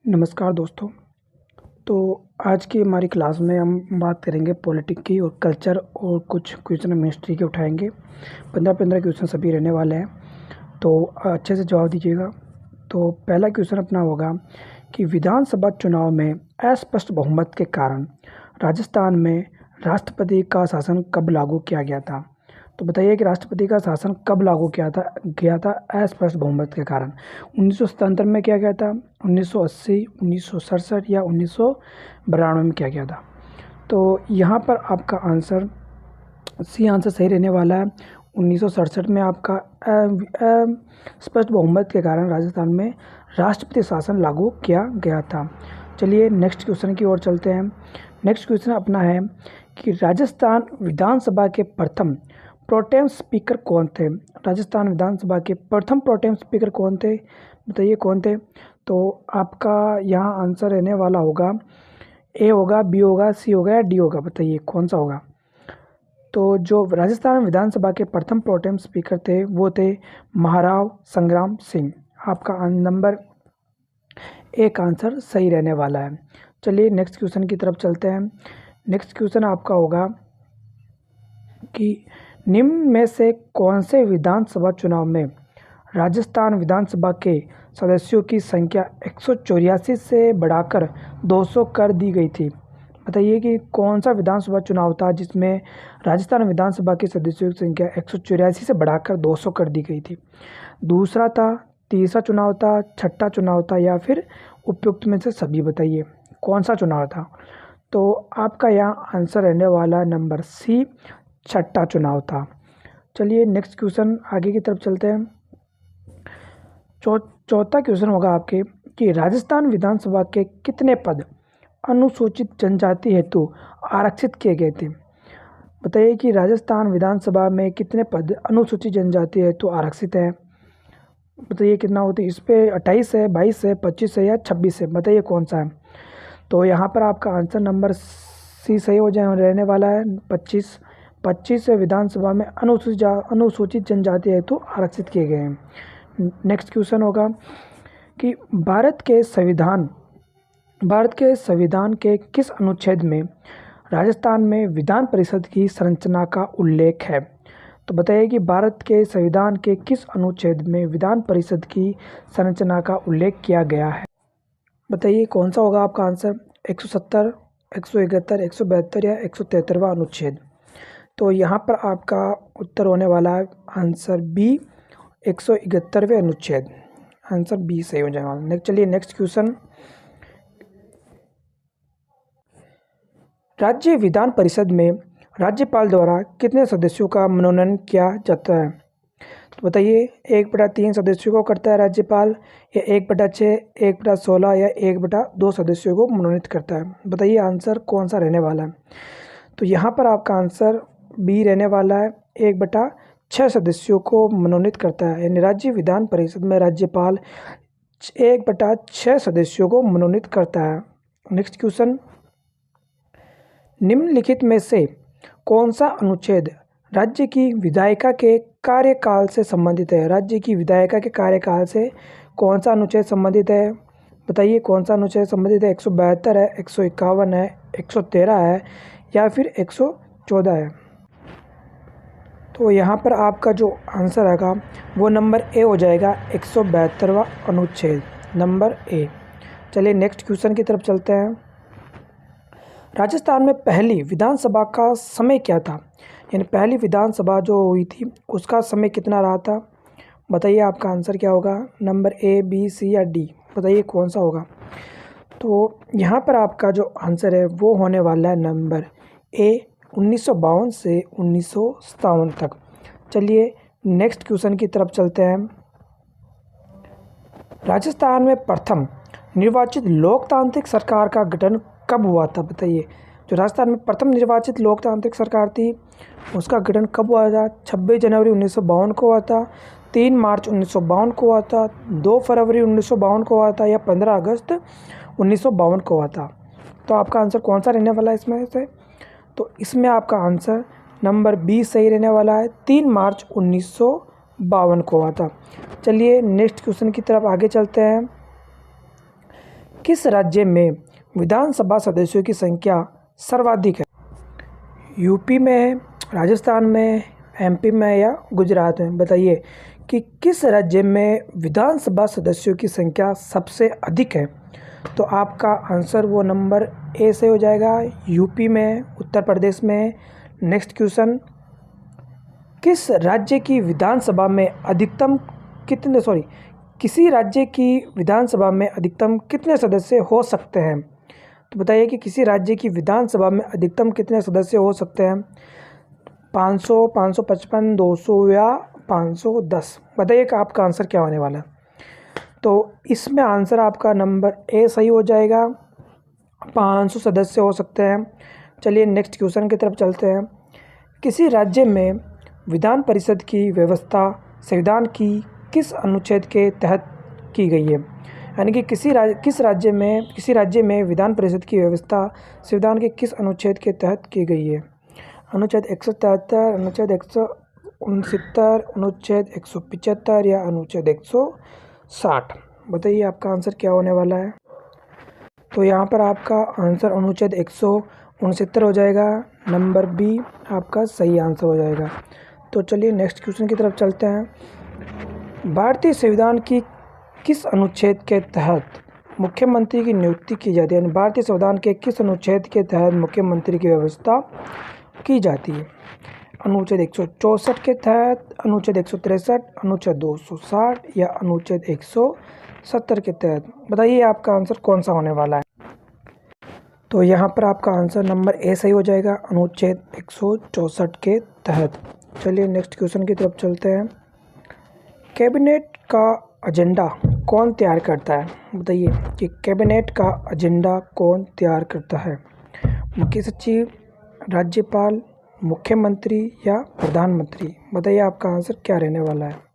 नमस्कार दोस्तों। तो आज की हमारी क्लास में हम बात करेंगे पॉलिटिक्स की और कल्चर और कुछ क्वेश्चन हम हिस्ट्री के उठाएंगे। 15-15 क्वेश्चन सभी रहने वाले हैं, तो अच्छे से जवाब दीजिएगा। तो पहला क्वेश्चन अपना होगा कि विधानसभा चुनाव में अस्पष्ट बहुमत के कारण राजस्थान में राष्ट्रपति का शासन कब लागू किया गया था? तो बताइए कि राष्ट्रपति का शासन कब लागू किया था अस्पष्ट बहुमत के कारण। 1977 में किया गया था, 1980, 1967 या 1992 में किया गया था। तो यहाँ पर आपका आंसर सी आंसर सही रहने वाला है। 1967 में आपका स्पष्ट बहुमत के कारण राजस्थान में राष्ट्रपति शासन लागू किया गया था। चलिए नेक्स्ट क्वेश्चन की ओर चलते हैं। नेक्स्ट क्वेश्चन अपना है कि राजस्थान विधानसभा के प्रथम प्रोटेम स्पीकर कौन थे? राजस्थान विधानसभा के प्रथम प्रोटेम स्पीकर कौन थे? बताइए कौन थे? तो आपका यहाँ आंसर रहने वाला होगा ए होगा, बी होगा, सी होगा या डी होगा। बताइए कौन सा होगा? तो जो राजस्थान विधानसभा के प्रथम प्रोटेम स्पीकर थे वो थे महाराव संग्राम सिंह। आपका नंबर एक आंसर सही रहने वाला है। चलिए नेक्स्ट क्वेश्चन की तरफ चलते हैं। नेक्स्ट क्वेश्चन आपका होगा कि निम्न में से कौन से विधानसभा चुनाव में राजस्थान विधानसभा के सदस्यों की संख्या 184 से बढ़ाकर 200 कर दी गई थी? बताइए कि कौन सा विधानसभा चुनाव था जिसमें राजस्थान विधानसभा के सदस्यों की संख्या 184 से बढ़ाकर 200 कर दी गई थी? दूसरा था, तीसरा चुनाव था, छठा चुनाव था या फिर उपयुक्त में से सभी? बताइए कौन सा चुनाव था? तो आपका यहाँ आंसर रहने वाला नंबर सी, छठा चुनाव था। चलिए नेक्स्ट क्वेश्चन आगे की तरफ चलते हैं। चौथा क्वेश्चन होगा आपके कि राजस्थान विधानसभा के कितने पद अनुसूचित जनजाति हेतु आरक्षित किए गए थे? बताइए कि राजस्थान विधानसभा में कितने पद अनुसूचित जनजाति हेतु आरक्षित है? बताइए कितना होती है? इस पे 28 है, 22 है, 25 है या 26 है? बताइए कौन सा है? तो यहाँ पर आपका आंसर नंबर सी सही हो जाए रहने वाला है। 25 विधानसभा में अनुसूचित जनजाति हेतु आरक्षित किए गए हैं। नेक्स्ट क्वेश्चन होगा कि भारत के संविधान के किस अनुच्छेद में राजस्थान में विधान परिषद की संरचना का उल्लेख है? तो बताइए कि भारत के संविधान के किस अनुच्छेद में विधान परिषद की संरचना का उल्लेख किया गया है? बताइए कौन सा होगा आपका आंसर? 170, 171, 172 या 173वां अनुच्छेद? तो यहाँ पर आपका उत्तर होने वाला है आंसर बी, 171वें अनुच्छेद। आंसर बी सही हो जाएगा। चलिए नेक्स्ट क्वेश्चन। राज्य विधान परिषद में राज्यपाल द्वारा कितने सदस्यों का मनोनयन किया जाता है? तो बताइए 1/3 सदस्यों को करता है राज्यपाल, या 1/6, 1/16 या 1/2 सदस्यों को मनोनीत करता है? बताइए आंसर कौन सा रहने वाला है? तो यहाँ पर आपका आंसर बी रहने वाला है, 1/6 सदस्यों को मनोनीत करता है। यानी राज्य विधान परिषद में राज्यपाल 1/6 सदस्यों को मनोनीत करता है। नेक्स्ट क्वेश्चन, निम्नलिखित में से कौन सा अनुच्छेद राज्य की विधायिका के कार्यकाल से संबंधित है? राज्य की विधायिका के कार्यकाल से कौन सा अनुच्छेद संबंधित है? बताइए कौन सा अनुच्छेद संबंधित है? 172 है, 151 है, 113 है या फिर 114 है? तो यहाँ पर आपका जो आंसर आएगा वो नंबर ए हो जाएगा, 172वां अनुच्छेद, नंबर ए। चलिए नेक्स्ट क्वेश्चन की तरफ चलते हैं। राजस्थान में पहली विधानसभा का समय क्या था? यानी पहली विधानसभा जो हुई थी उसका समय कितना रहा था? बताइए आपका आंसर क्या होगा? नंबर ए, बी, सी या डी? बताइए कौन सा होगा? तो यहाँ पर आपका जो आंसर है वो होने वाला है नंबर ए, 1952 से 1957 तक। चलिए नेक्स्ट क्वेश्चन की तरफ चलते हैं। राजस्थान में प्रथम निर्वाचित लोकतांत्रिक सरकार का गठन कब हुआ था? बताइए जो राजस्थान में प्रथम निर्वाचित लोकतांत्रिक सरकार थी उसका गठन कब हुआ था? 26 जनवरी 1952 को हुआ था, 3 मार्च 1952 को हुआ था, 2 फरवरी 1952 को हुआ था या 15 अगस्त 1952 को हुआ था? तो आपका आंसर कौन सा रहने वाला है इसमें से? तो इसमें आपका आंसर नंबर बी सही रहने वाला है, 3 मार्च 1952 को हुआ था। चलिए नेक्स्ट क्वेश्चन की तरफ आगे चलते हैं किस राज्य में विधानसभा सदस्यों की संख्या सर्वाधिक है? यूपी में है, राजस्थान में, एमपी में या गुजरात में? बताइए कि किस राज्य में विधानसभा सदस्यों की संख्या सबसे अधिक है? तो आपका आंसर वो नंबर ए से हो जाएगा, यूपी में, उत्तर प्रदेश में। नेक्स्ट क्वेश्चन, किस राज्य की विधानसभा में अधिकतम किसी राज्य की विधानसभा में अधिकतम कितने सदस्य हो सकते हैं? तो बताइए कि किसी राज्य की विधानसभा में अधिकतम कितने सदस्य हो सकते हैं? 500, 555, 200 या 510? बताइए कि आपका आंसर क्या होने वाला है। तो इसमें आंसर आपका नंबर ए सही हो जाएगा, 500 सदस्य हो सकते हैं। चलिए नेक्स्ट क्वेश्चन की तरफ चलते हैं। किसी राज्य में विधान परिषद की व्यवस्था संविधान की किस अनुच्छेद के तहत की गई है? यानी कि किसी राज्य में विधान परिषद की व्यवस्था संविधान के किस अनुच्छेद के तहत की गई है? अनुच्छेद 173, अनुच्छेद 169, अनुच्छेद 175 या अनुच्छेद 160? बताइए आपका आंसर क्या होने वाला है। तो यहाँ पर आपका आंसर अनुच्छेद 169 हो जाएगा, नंबर बी आपका सही आंसर हो जाएगा। तो चलिए नेक्स्ट क्वेश्चन की तरफ चलते हैं। भारतीय संविधान की किस अनुच्छेद के तहत मुख्यमंत्री की नियुक्ति की जाती है? यानी भारतीय संविधान के किस अनुच्छेद के तहत मुख्यमंत्री की व्यवस्था की जाती है? अनुच्छेद 164 के तहत, अनुच्छेद 163, अनुच्छेद 260 या अनुच्छेद 170 के तहत? बताइए आपका आंसर कौन सा होने वाला है। तो यहाँ पर आपका आंसर नंबर ए सही हो जाएगा, अनुच्छेद 164 के तहत। चलिए नेक्स्ट क्वेश्चन की तरफ चलते हैं। कैबिनेट का एजेंडा कौन तैयार करता है? बताइए कि कैबिनेट का एजेंडा कौन तैयार करता है? मुख्य सचिव, राज्यपाल, मुख्यमंत्री या प्रधानमंत्री? बताइए आपका आंसर क्या रहने वाला है।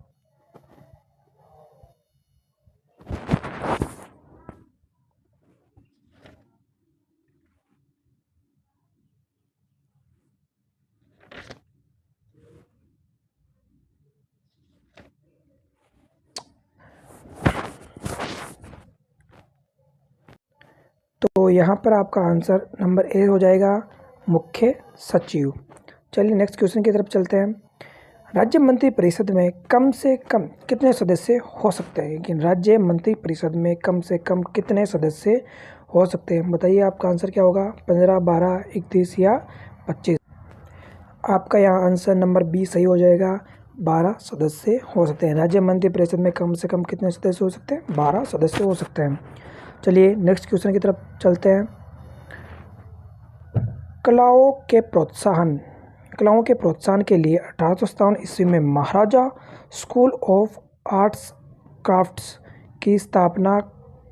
तो यहाँ पर आपका आंसर नंबर ए हो जाएगा, मुख्य सचिव। चलिए नेक्स्ट क्वेश्चन की तरफ चलते हैं। राज्य मंत्री परिषद में कम से कम कितने सदस्य हो सकते हैं? कि राज्य मंत्री परिषद में कम से कम कितने सदस्य हो सकते हैं? बताइए आपका आंसर क्या होगा, 15, 12, 31 या 25? आपका यहाँ आंसर नंबर बी सही हो जाएगा, 12 सदस्य हो सकते हैं। राज्य मंत्री परिषद में कम से कम कितने सदस्य हो सकते हैं? 12 सदस्य हो सकते हैं। चलिए नेक्स्ट क्वेश्चन की तरफ चलते हैं। कलाओं के प्रोत्साहन के लिए 1857 ईस्वी में Maharaja school of arts crafts की स्थापना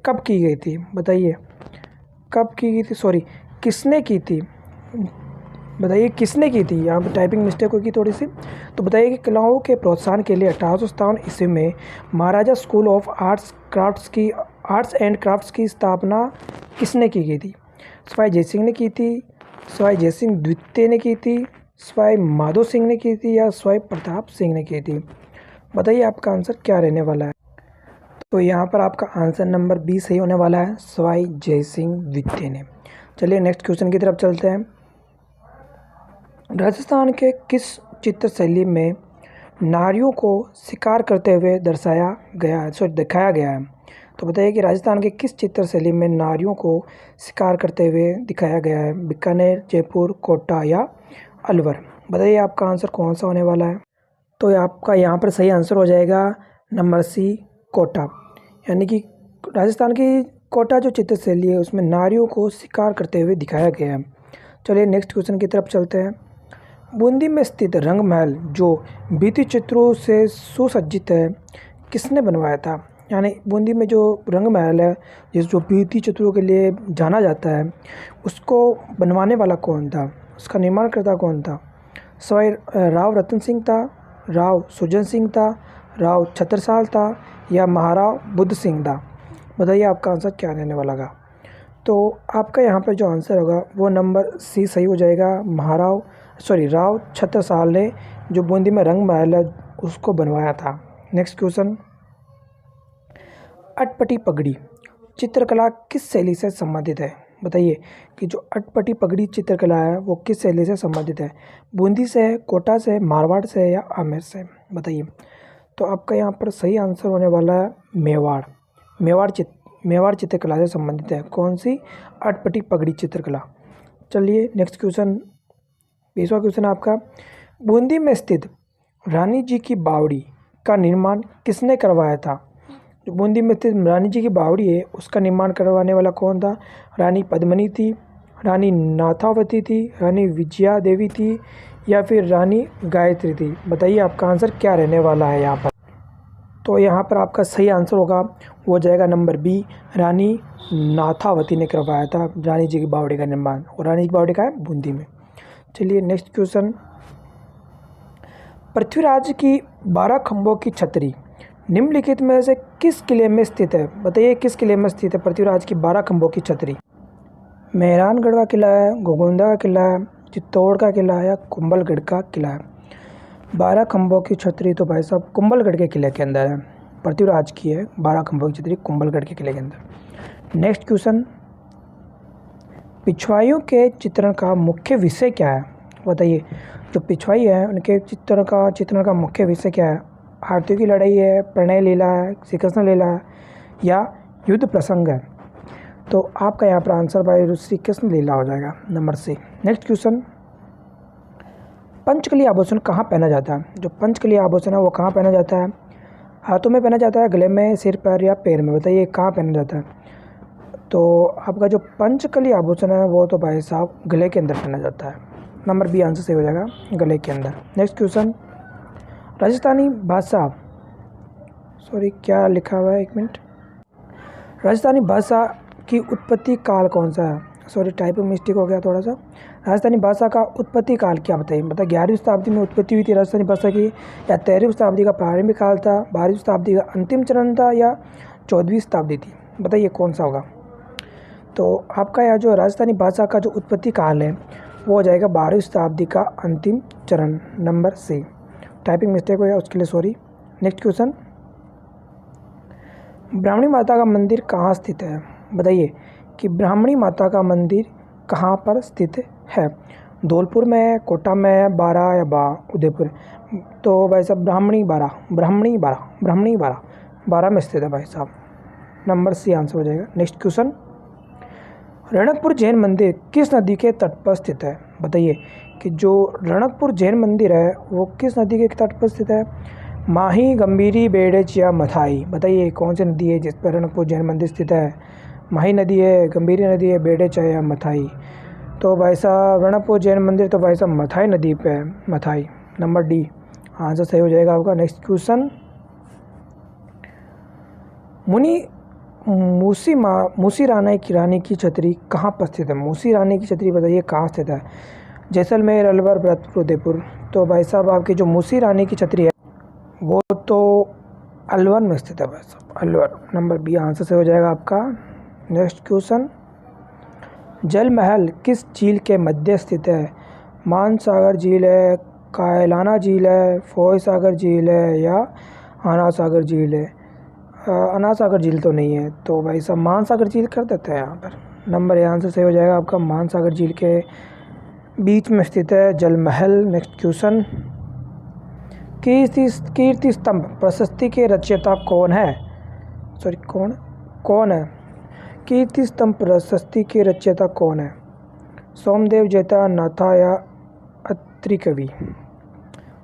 कब की गई थी? बताइए कब की गई थी, किसने की थी? बताइए किसने की थी, यहाँ पर टाइपिंग मिस्टेक होगी थोड़ी सी। तो बताइए कि कलाओं के प्रोत्साहन के लिए 1857 ईस्वी में Maharaja school of arts and crafts की स्थापना किसने की गई थी? सवाई जयसिंह ने की थी, सवाई जयसिंह द्वितीय ने की थी, सवाई माधो सिंह ने की थी या सवाई प्रताप सिंह ने की थी? बताइए आपका आंसर क्या रहने वाला है। तो यहाँ पर आपका आंसर नंबर बी सही होने वाला है, सवाई जयसिंह द्वितीय ने। चलिए नेक्स्ट क्वेश्चन की तरफ चलते हैं। राजस्थान के किस चित्र शैली में नारियों को शिकार करते हुए दिखाया गया है? तो बताइए कि राजस्थान के किस चित्र शैली में नारियों को शिकार करते हुए दिखाया गया है? बीकानेर, जयपुर, कोटा या अलवर? बताइए आपका आंसर कौन सा होने वाला है। तो आपका यहाँ पर सही आंसर हो जाएगा नंबर सी, कोटा। यानी कि राजस्थान की कोटा जो चित्र शैली है उसमें नारियों को शिकार करते हुए दिखाया गया है। चलिए नेक्स्ट क्वेश्चन की तरफ चलते हैं। बूंदी में स्थित रंग महल जो भित्ति चित्रों से सुसज्जित है, किसने बनवाया था? यानी बूंदी में जो रंग महल है जो भित्ति चित्रों के लिए जाना जाता है, उसको बनवाने वाला कौन था, उसका निर्माणकर्ता कौन था? सवाई राव रतन सिंह था, राव सुजन सिंह था, राव छत्रसाल था या महाराव बुद्ध सिंह था? बताइए आपका आंसर क्या रहने वाला है। तो आपका यहाँ पर जो आंसर होगा वो नंबर सी सही हो जाएगा, राव छत्रसाल ने जो बूंदी में रंग महल है उसको बनवाया था। नेक्स्ट क्वेश्चन, अटपटी पगड़ी चित्रकला किस शैली से संबंधित है? बताइए कि जो अटपटी पगड़ी चित्रकला है वो किस शैली से संबंधित है? बूंदी से है, कोटा से है, मारवाड़ से है या आमेर से? बताइए। तो आपका यहाँ पर सही आंसर होने वाला है मेवाड़। मेवाड़ चित्रकला से संबंधित है। कौन सी? अटपटी पगड़ी चित्रकला। चलिए नेक्स्ट क्वेश्चन, 20वां क्वेश्चन आपका, बूंदी में स्थित रानी जी की बावड़ी का निर्माण किसने करवाया था? जो बूंदी में स्थित रानी जी की बावड़ी है उसका निर्माण करवाने वाला कौन था? रानी पद्मिनी थी, रानी नाथावती थी, रानी विजया देवी थी या फिर रानी गायत्री थी? बताइए आपका आंसर क्या रहने वाला है यहाँ पर। तो यहाँ पर आपका सही आंसर होगा वो जाएगा नंबर बी, रानी नाथावती ने करवाया था रानी जी की बावड़ी का निर्माण, और रानी जी की बावड़ी का है बूंदी में। चलिए नेक्स्ट क्वेश्चन, पृथ्वीराज की 12 खंभों की छतरी निम्नलिखित में से किस किले में स्थित है? बताइए किस किले में स्थित है पृथ्वीराज की 12 खंभों की छतरी? मेहरानगढ़ का किला है, गोगोंदा का किला है, चित्तौड़ का किला है या कुंभलगढ़ का किला है? 12 खंभों की छतरी तो भाई साहब कुंभलगढ़ के किले के अंदर है, पृथ्वीराज की है 12 खंभों की छतरी कुंभलगढ़ के किले के अंदर। नेक्स्ट क्वेश्चन, पिछवाइयों के चित्रण का मुख्य विषय क्या है? बताइए जो पिछवाई है उनके चित्रण का मुख्य विषय क्या है? हाथियों की लड़ाई है, प्रणय लीला है, श्री कृष्ण लीला है या युद्ध प्रसंग है? तो आपका यहाँ पर आंसर भाई श्री कृष्ण लीला हो जाएगा, नंबर सी। नेक्स्ट क्वेश्चन, पंचकली आभूषण कहाँ पहना जाता है? जो पंचकली आभूषण है वो कहाँ पहना जाता है? हाथों में पहना जाता है, गले में, सिर पर या पैर में? बताइए कहाँ पहना जाता है? तो आपका जो पंचकली आभूषण है वो तो भाई साहब गले के अंदर पहना जाता है, नंबर बी आंसर सही हो जाएगा, गले के अंदर। नेक्स्ट क्वेश्चन, राजस्थानी भाषा, सॉरी क्या लिखा हुआ है, एक मिनट, राजस्थानी भाषा की उत्पत्ति काल कौन सा है? सॉरी टाइपिंग मिस्टेक हो गया थोड़ा सा। राजस्थानी भाषा का उत्पत्ति काल क्या? बताइए। 11वीं शताब्दी में उत्पत्ति हुई थी राजस्थानी भाषा की, या 13वीं शताब्दी का प्रारंभिक काल था, 12वीं शताब्दी का अंतिम चरण था या 14वीं शताब्दी थी? बताइए कौन सा होगा। तो आपका यह जो राजस्थानी भाषा का जो उत्पत्ति काल है वो हो जाएगा 12वीं शताब्दी का अंतिम चरण, नंबर सी। टाइपिंग मिस्टेक हो गया उसके लिए सॉरी। नेक्स्ट क्वेश्चन, ब्राह्मणी माता का मंदिर कहाँ स्थित है? बताइए कि ब्राह्मणी माता का मंदिर कहाँ पर स्थित है? धौलपुर में है, कोटा में है, बारा या उदयपुर? तो भाई साहब बारा में स्थित है भाई साहब, नंबर सी आंसर हो जाएगा। नेक्स्ट क्वेश्चन, रणकपुर जैन मंदिर किस नदी के तट पर स्थित है? बताइए कि जो रणकपुर जैन मंदिर है वो किस नदी के तट पर स्थित है? माही, गंभीरी, बेड़च या मथाई? बताइए कौन सी नदी है जिस पर रणकपुर जैन मंदिर स्थित है? माही नदी है, गंभीरी नदी है, बेड़च है या मथाई? तो भाई साहब रणकपुर जैन मंदिर तो भाई साहब मथाई नदी पे है, मथाई, नंबर डी आंसर सही हो जाएगा आपका। नेक्स्ट क्वेश्चन, मूसी रानी की छतरी कहाँ पर स्थित है? मूसी रानी की छतरी बताइए कहाँ स्थित है? जैसलमेर, अलवर, भरतपुर, उदयपुर? तो भाई साहब आपकी जो मूसी रानी की छतरी है वो तो अलवर में स्थित है भाई साहब, अलवर, नंबर बी आंसर से हो जाएगा आपका। नेक्स्ट क्वेश्चन, जल महल किस झील के मध्य स्थित है? मानसागर झील है, कायलाना झील है, फोय सागर झील है या आना सागर झील है? अना सागर झील तो नहीं है, तो भाई साहब मानसागर झील कर देते हैं यहाँ पर, नंबर ए आंसर सही हो जाएगा आपका, मानसागर झील के बीच में स्थित है जल महल। नेक्स्ट क्वेश्चन, कीर्ति स्तंभ प्रशस्ति के रचयिता कौन है? सॉरी कौन है? कीर्ति स्तंभ प्रशस्ति के रचयिता कौन है? सोमदेव, जैता, नाथा या अत्रि कवि?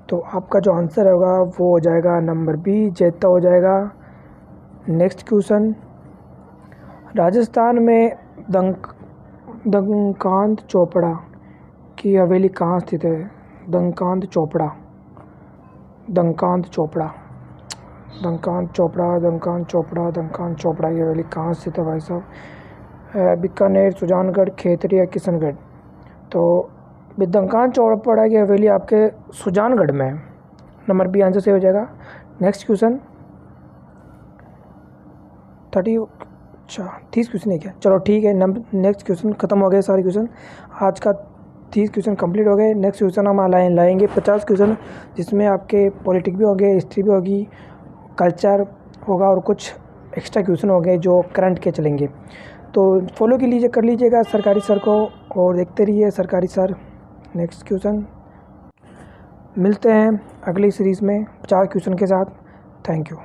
तो आपका जो आंसर होगा वो हो जाएगा नंबर बी, जैता हो जाएगा। नेक्स्ट क्वेश्चन, राजस्थान में दंकांत चोपड़ा की हवेली कहाँ स्थित है? दंकांत चोपड़ा की हवेली कहाँ स्थित है भाई साहब? बीकानेर, सुजानगढ़, खेतरी या किशनगढ़? तो दंकान चोपड़ा की हवेली आपके सुजानगढ़ में है, नंबर बी आंसर से हो जाएगा। नेक्स्ट क्वेश्चन, 30 क्वेश्चन है क्या? चलो ठीक है, नेक्स्ट क्वेश्चन खत्म हो गए सारे क्वेश्चन, आज का 30 क्वेश्चन कंप्लीट हो गए। नेक्स्ट क्वेश्चन हम लाएंगे 50 क्वेश्चन, जिसमें आपके पॉलिटिक्स भी होंगे, हिस्ट्री भी होगी, कल्चर होगा और कुछ एक्स्ट्रा क्वेश्चन हो गए जो करंट के चलेंगे। तो फॉलो कर लीजिएगा सरकारी सर को और देखते रहिए सरकारी सर। नेक्स्ट क्वेश्चन, मिलते हैं अगली सीरीज़ में 50 क्वेश्चन के साथ। Thank you.